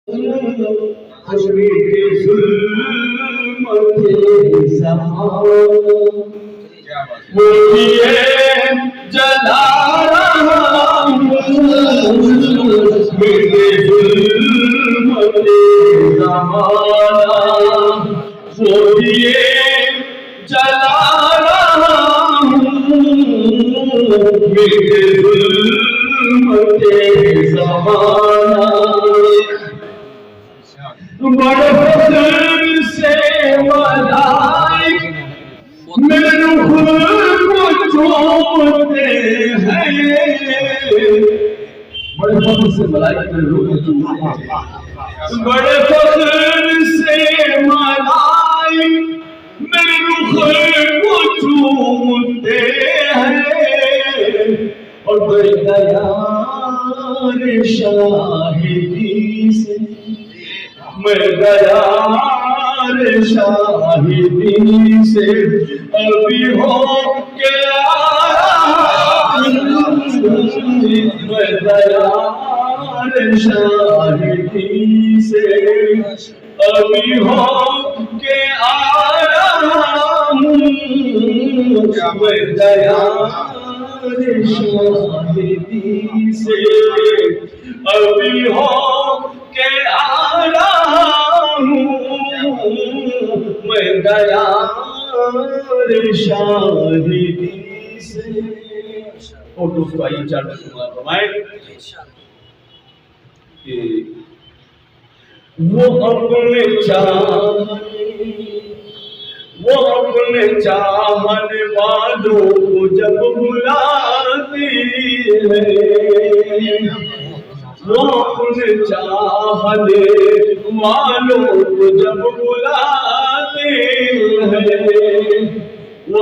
خوشبی کے ظلمت زمان وہ دیے جلا رہا میرے ظلمت زمان وہ دیے جلا رہا میرے ظلمت زمان بڑے فضل سے ملائک میرے روح کو چومتے ہیں بڑے فضل سے ملائک میرے روح کو چومتے ہیں بڑے فضل سے ملائک میرے روح کو چومتے ہیں اور بڑی دیار شاہدی سے میں دیار شاہدی سے ابھی ہو کے آیا میں دیار شاہدی سے ابھی ہو کے آیا میں دیار شاہدی سے ابھی ہو کے آیا میں دیار شاہدی سے اور دوستو آئیے چار شمار فرمائیں کہ وہ اپنے چاہنے والوں کو جب بلاتی ہے وہ اپنے چاہنے والوں کو جب بلاتے ہیں وہ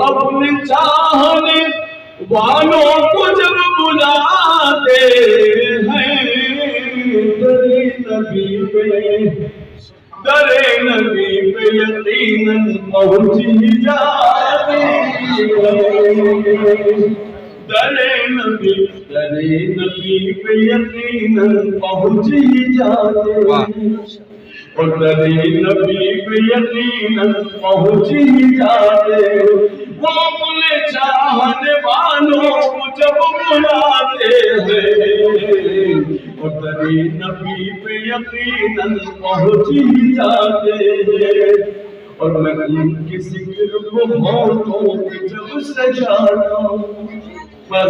اپنے چاہنے والوں کو جب بلاتے ہیں درے نبی پہ یقیناً پہنچ جاتے درے نبی پہ یقیناً پہنچ جاتے اور درے نبی پہ یقیناً پہنچ جاتے وہ اپنے چاہنے والوں کو جب بلاتے ہیں اور درے نبی پہ یقیناً پہنچ جاتے ہیں اور میں ان کی ذکر کو ہونٹوں پہ جب سجاتا ہوں میں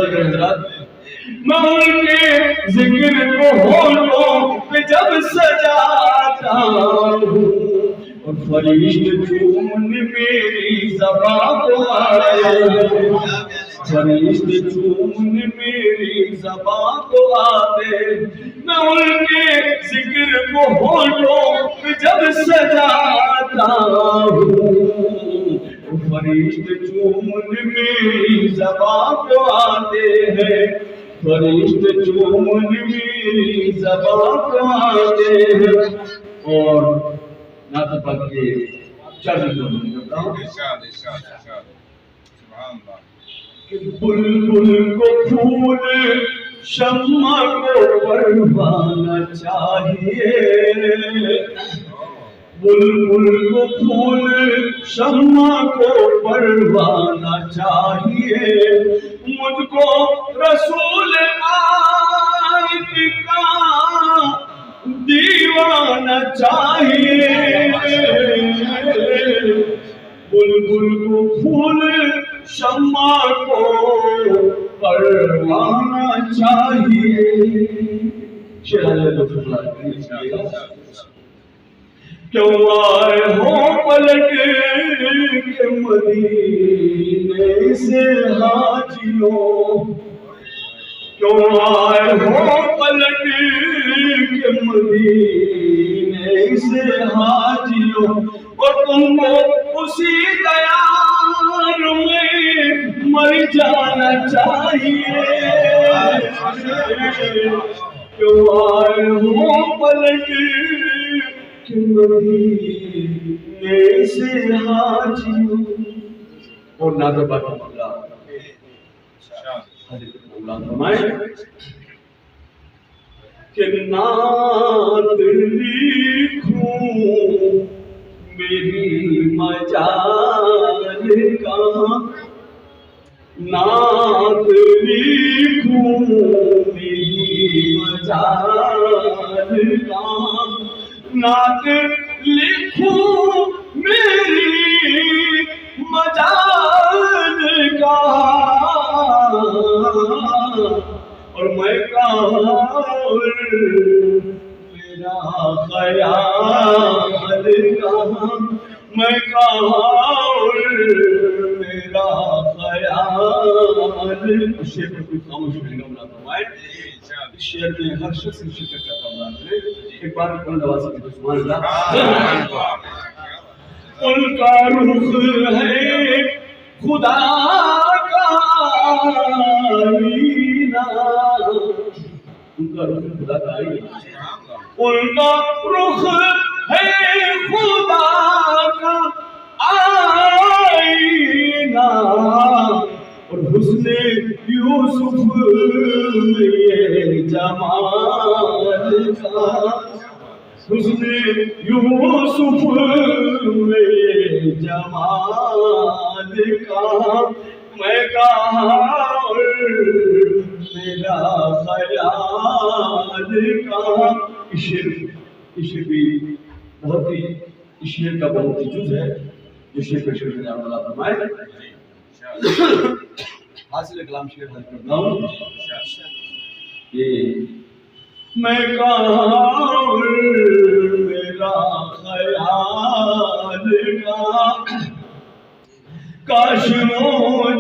ان کے ذکر کو ہونٹوں پہ جب سجاتا ہوں اور فرشتے چومن میری زبان کو آئے فرشتے چومن میری زبان کو آتے میں ان کے ذکر کو ہونٹوں پہ جب سجاتا ہوں فرشتے چومن میری زبان کو آتے ہیں فرشتے چومن میری زبان کو آتے ہیں اور نعت پاک کے چند جملے بتاؤں کہ بلبل کو پھول شمع کو پروانا چاہیے بلبل کو پھول شمع کو پروانا چاہیے مجھ کو رسول آئیت کا دیوانہ چاہیے بلبل کو پھول شمع کو پروانا چاہیے کیوں آئے ہو پلٹ کے مدینے سے حاجیوں کیوں آئے ہو پلٹ کے مدینے سے حاجیوں اور تم کو اسی دیار میں مر جانا چاہیے کیوں آئے ہو پلٹ کے مدینے سے حاجیوں اور نادر باقی اللہ فرمائے کہ نعت لکھوں میری مجال کہاں، نعت لکھوں میری مجال کہاں، نعت لکھوں میری مجال کہاں، اور میں کہاں میرا خیال کہاں، میں کہاں میرا خیال۔ اس شعر پر کوئی خاموش رہے گا مولا فرمائے، اس شعر میں ہر شخص کی شرکت کرتا ہوں مولا نے ایک بار بلند آواز سے سبحان اللہ۔ ان کا رخ ہے خدا کا آئینہ، ان کا رخ خدا کا آئینہ، ان کا رخ ہے خدا کا آئینہ، اور حسن یوسف میں جمال کا، حسن یوسف میں جمال کا، میں کہاں میرا خیال کہاں۔ اس شعر بھی بہت ہی، اس شعر کا بہت ہی جز ہے جو شعر کا شعر جناب اللہ فرمائے۔ حاصل کلام شعر حل کرتا ہوں کہ میں کہاں میرا خیال کا، کاش ہو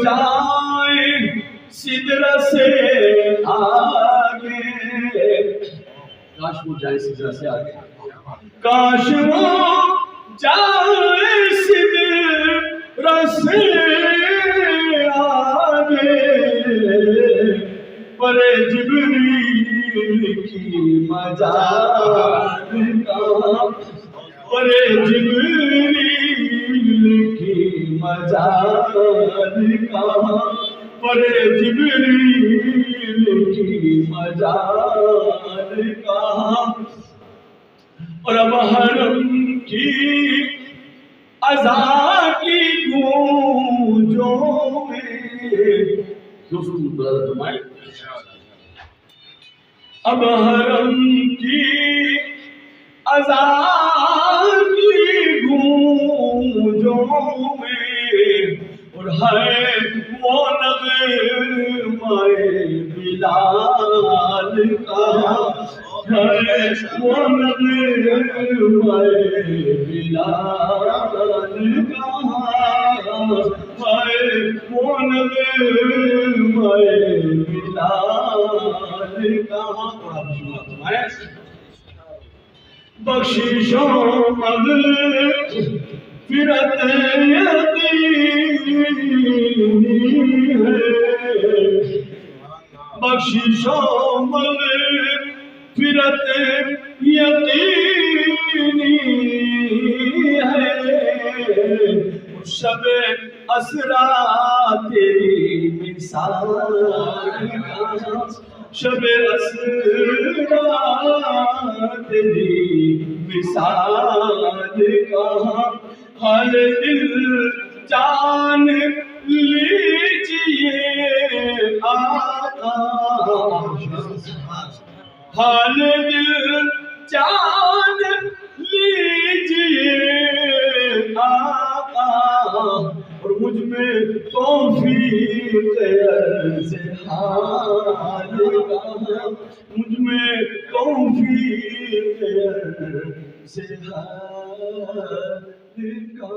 جائے سدرہ سے آگے، کاش وہ جائے سدرہ سے آگے، کاش وہ جائے سدرہ سے آگے، پر جبریل کی مجال کا، پر جبریل کی مجال کا، پر جبریل کی مجال کا، اور اب حرم کی اذان کی گونجوں میں، اب حرم کی اذان کی گونجوں میں، اور ہے وہ نغمہ بلال کا، ہے وہ نغمہ بلال کا، ہے وہ نغمہ بلال کا۔ بخشش و مغفرت یقینی ہے، بخشش و مغفرت یقینی ہے، شب اسرا تیری مثال کا، شب اسرا تیری مثال کا، حال دل جان لیجئے آقا، حال دل جان لیجئے آقا، اور مجھ میں توفیق عرض حال کا، مجھ میں توفیق عرض حال کا۔